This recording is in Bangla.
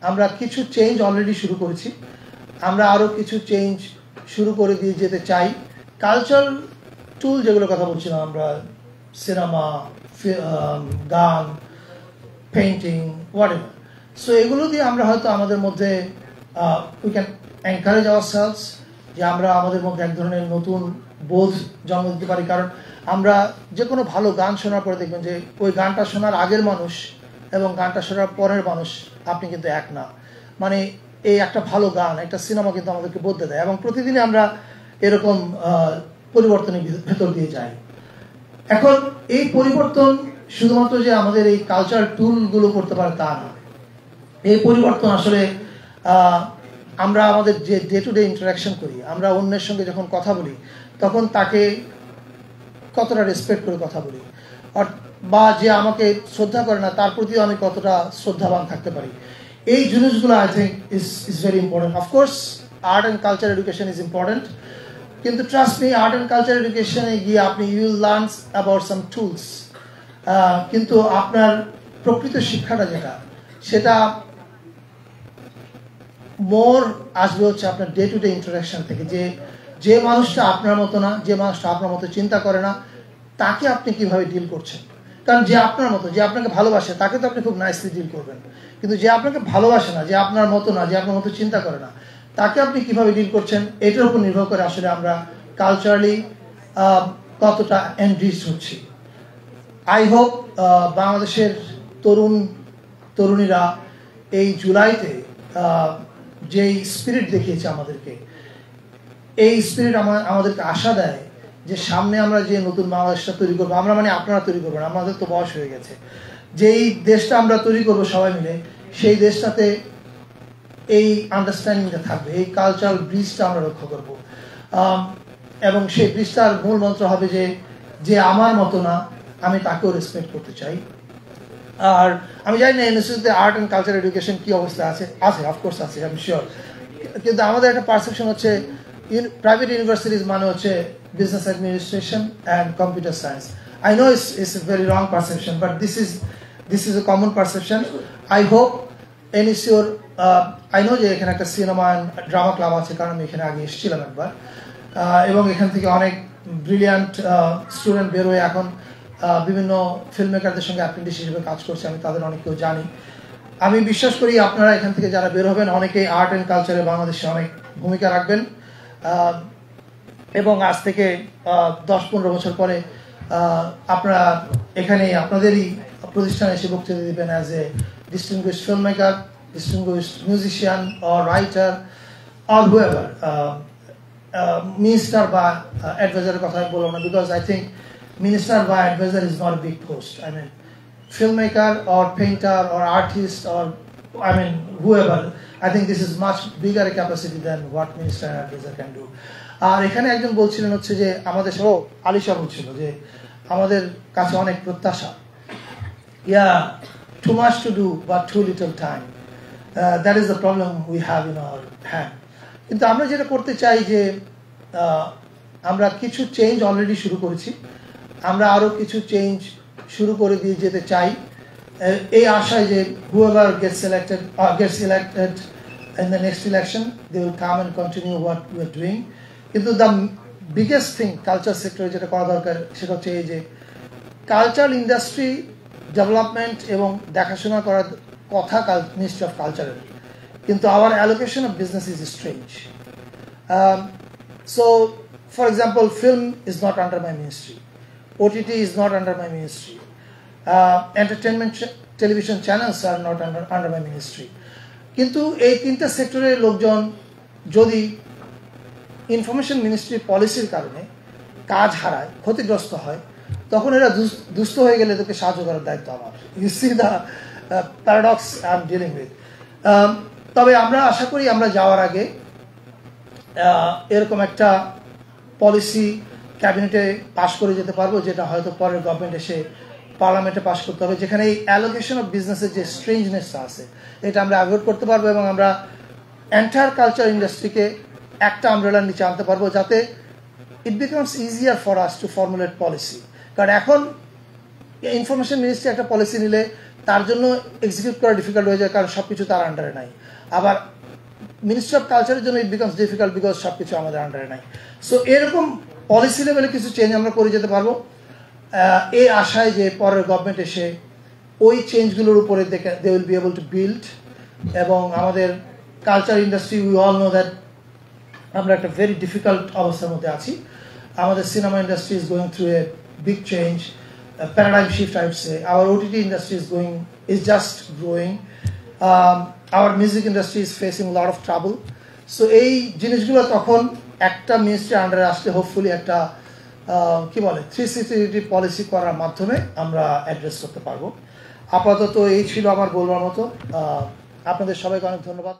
আমরা কিছু চেঞ্জ অলরেডি শুরু করেছি, আমরা আরও কিছু চেঞ্জ শুরু করে দিয়ে যেতে চাই। কালচারাল টুল যেগুলো কথা বলছিলাম আমরা, সিনেমা, গান, পেইন্টিং, হোয়াটএভার, সো এগুলো দিয়ে আমরা হয়তো আমাদের মধ্যে উই ক্যান এনকারেজ আওয়ারসেলভস, যে আমরা আমাদের মধ্যে এক ধরনের নতুন বোধ জন্ম দিতে পারি। কারণ আমরা যে কোনো ভালো গান শোনার পরে দেখবেন যে ওই গানটা শোনার আগের মানুষ এবং গানটা শোনার পরের মানুষ আপনি কিন্তু এক না। মানে এই একটা ভালো গান, একটা সিনেমা কিন্তু আমাদেরকে বদলে দেয়, এবং প্রতিদিনই আমরা এরকম পরিবর্তনের ভেতর দিয়ে যাই। এখন এই পরিবর্তন শুধুমাত্র যে আমাদের এই কালচার টুলগুলো করতে পারে তা না, এই পরিবর্তন আসলে আমরা আমাদের যে ডে টু ডে ইন্টারাকশন করি, আমরা অন্যের সঙ্গে যখন কথা বলি তখন তাকে কতটা রেসপেক্ট করে কথা বলি, বা যে আমাকে শ্রদ্ধা করে না তার প্রতিও আমি কতটা শ্রদ্ধাবান থাকতে পারি, এই জিনিসগুলো I think is very important. Of course art and culture education is important, কিন্তু trust me, art and culture এডুকেশনে গিয়ে আপনি you learn about some tools, কিন্তু আপনার প্রকৃত শিক্ষাটা যেটা, সেটা মোর আসবে হচ্ছে আপনার ডে টু ডে ইন্টারাকশন থেকে। যে মানুষটা আপনার মতো না, যে মানুষটা আপনার মতো চিন্তা করে না, তাকে আপনি কিভাবে ডিল করছেন। কারণ যে আপনার মতো, যে আপনাকে ভালোবাসে, তাকে তো আপনি খুব নাইসলি ডিল করবেন, কিন্তু যে আপনাকে ভালোবাসে না, যে আপনার মতো না, যে আপনার মতো চিন্তা করে না, তাকে আপনি কিভাবে ডিল করছেন, এটার উপর নির্ভর করে আসলে আমরা কালচারালি কতটা এনরিচ হচ্ছি। আই হোপ বাংলাদেশের তরুণীরা এই জুলাইতে যেই স্পিরিট দেখিয়েছে আমাদেরকে, এই স্পিরিট আমাদেরকে আশা দেয় যে সামনে আমরা যে নতুন বাংলাদেশটা তৈরি করবো, আমরা মানে আপনারা তৈরি করবেন, আমাদের তো বয়স হয়ে গেছে, যেই দেশটা আমরা তৈরি করবো সবাই মিলে, সেই দেশটাতে এই আন্ডারস্ট্যান্ডিংটা থাকবে, এই কালচারাল ব্রিজটা আমরা রক্ষা করবো, এবং সেই ব্রিজটার মূল মন্ত্র হবে যে আমার মতো না, আমি তাকেও রেসপেক্ট করতে চাই। আর আমি জানি না ইউনিভার্সিটিতে আর্ট অ্যান্ড কালচার এডুকেশন কি অবস্থা আছে, অফকোর্স আছে, আমি শিওর, কিন্তু আমাদের একটা পারসেপশন হচ্ছে প্রাইভেট ইউনিভার্সিটিজ মানে হচ্ছে business administration and computer science. I know it's a very wrong perception, but this is a common perception. I hope ensure, I know যে এখানে একটা সিনেমা অ্যান্ড ড্রামা ক্লাব আছে, কারণ আমি এখানে আগে এসেছিলাম একবার, এবং এখান থেকে অনেক ব্রিলিয়ান্ট স্টুডেন্ট বেরোয় এখন বিভিন্ন ফিল্ম মেকারদের সঙ্গে অ্যাপ্রেন্টিস হিসেবে কাজ করছে, আমি তাদের অনেককেও জানি। আমি বিশ্বাস করি আপনারা এখান থেকে যারা বের হবেন, অনেকেই আর্ট অ্যান্ড কালচারে বাংলাদেশে অনেক ভূমিকা রাখবেন, এবং আজ থেকে 10-15 বছর পরে আপনারা এখানে আপনাদেরই প্রতিষ্ঠানে এসে বক্তৃতা দিবেন as a distinguished film maker, distinguished musician or writer or whoever, minister বা অ্যাডভাইজারের কথা আমি বললাম না, because I think minister by advisor is not a big post. I mean, filmmaker or painter or artist or whoever. I think this is much bigger a capacity than what minister and advisor can do. আর এখানে একজন বলছিলেন হচ্ছে যে আমাদের আলিশা বলছিল যে আমাদের কাছে অনেক প্রত্যাশা, too much to do but too little time. That is the problem we have in our hand. কিন্তু আমরা যেটা করতে চাই যে আমরা কিছু চেঞ্জ অলরেডি শুরু করেছি, আমরা আরও কিছু চেঞ্জ শুরু করে দিয়ে যেতে চাই, এই আশায় যে whoever gets elected in the next election, they will come and continue what we are doing. কিন্তু the biggest thing কালচার সেক্টরে যেটা করা দরকার সেটা হচ্ছে এই যে কালচারাল ইন্ডাস্ট্রি ডেভেলপমেন্ট এবং দেখাশোনা করার কথা মিনিস্ট্রি অফ কালচারের, কিন্তু our allocation of business is strange. So for example, film is not under my ministry, OTT is not under my ministry, entertainment television channels are not under my ministry. কিন্তু এই তিনটা সেক্টরের লোকজন যদি ইনফরমেশন মিনিস্ট্রি পলিসির কারণে কাজ হারায়, ক্ষতিগ্রস্ত হয়, তখন এরা দুস্থ হয়ে গেলে এদেরকে সাহায্য করার দায়িত্ব আমার। You see the paradox I am dealing with. তবে আমরা আশা করি আমরা যাওয়ার আগে এরকম একটা পলিসি ক্যাবিনেটে পাশ করে যেতে পারবো, যেটা হয়তো পরের গভর্নমেন্ট এসে পার্লামেন্টে পাশ করতে হবে, যেখানে এই অ্যালোকেশন অফ বিজনেসের যে স্ট্রেঞ্জনেসটা আছে এটা আমরা অ্যাভয়েড করতে পারবো, এবং আমরা এন্টায়ার কালচার ইন্ডাস্ট্রিকে একটা আমব্রেলার নিচে আনতে পারবো, যাতে it becomes easier for us to formulate policy. কারণ এখন ইনফরমেশন মিনিস্ট্রি একটা পলিসি নিলে তার জন্য এক্সিকিউট করা ডিফিকাল্ট হয়ে যায়, কারণ সব কিছু তার আন্ডারে নাই। আবার মিনিস্ট্রি অফ কালচারের জন্য ইট বিকামস ডিফিকাল্ট বিকজ সব কিছু আমাদের আন্ডারে নাই। সো এরকম পলিসি লেভেলে কিছু চেঞ্জ আমরা করে যেতে পারবো, এই আশায় যে পরের গভর্নমেন্ট এসে ওই চেঞ্জগুলোর উপরে they will be able to build. এবং আমাদের culture industry, we all know that আমরা একটা ভেরি ডিফিকাল্ট অবস্থার মধ্যে আছি। আমাদের cinema industry is going through a big change, paradigm shift, I would say. Our OTT industry is just growing. Our music industry is facing a lot of trouble. So এই জিনিসগুলো তখন একটা মিনিস্ট্রি আন্ডারে আসলে হোপফুলি একটা কি বলে 360 পলিসি করার মাধ্যমে আমরা অ্যাড্রেস করতে পারবো। আপাতত এই ছিল আমার বলবার মতো। আপনাদের সবাইকে অনেক ধন্যবাদ।